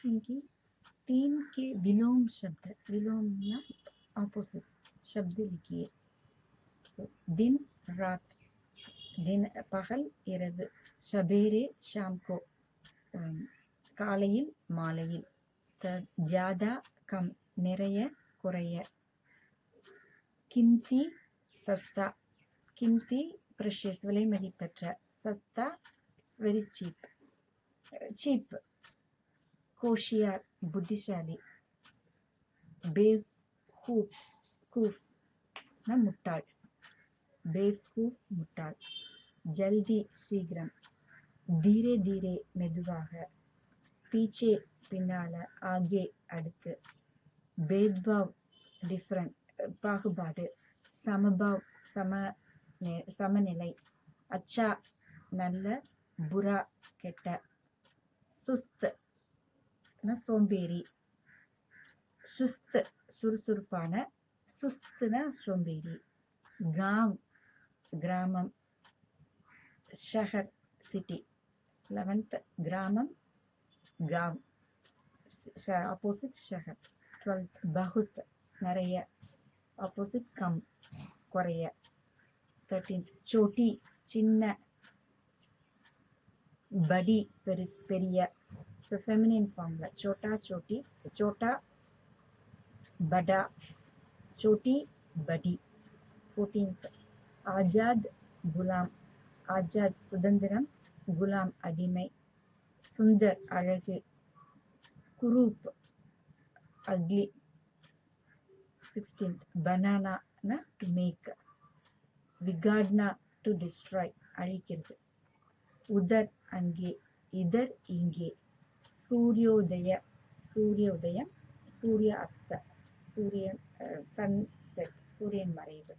इनकी 3 के विलोम शब्द, विलोम या ऑपोजिट शब्द लिखिए. So, दिन रात, दिन पगल இரவு, सबेरे शाम को, காலையில் மாலையில். Third, ज्यादा कम, நிறைய குறைய. कीमती सस्ता, कीमती precious விலை மதிப்பற்ற, सस्ता very cheap, cheap. होशियार बुद्धिशाली. बेवकूफ, कूफ ना मुट्टाल, बेवकूफ मुट्टाल. जल्दी शीघ्रम, धीरे धीरे மெதுவாக. पीछे பின்னால, आगे அடுத்து. भेदभाव डिफरेंट, பாகுபாடு. समभाव சமநிலை. अच्छा நல்ல, बुरा கெட்ட. सुस्त சோம்பேறி. சுஸ்த் சுறுசுறுப்பான, சுஸ்துனா சோம்பேறி. गांव கிராமம். शहर सिटी. 11th ग्रामम गांव, opposite शहर. 12th बहुत நிறைய, opposite कम குறைய. 13th छोटी சின்ன, बड़ी பெரிய. So feminine form la छोटा छोटी, छोटा बड़ा, छोटी बड़ी. 14th आजाद गुलाम, आजाद சுதந்திரம், गुलाम அடிமை. சுந்தர் அழகு, group ugly. 16th banana na to make, விகாட்னா to destroy அழிக்கிறது. உதர் அங்கே, இதர் இங்கே. सूर्योदय, सूर्योदयम, सूर्य अस्त, सूर्यन सनसेट, सूर्यन मறைவு.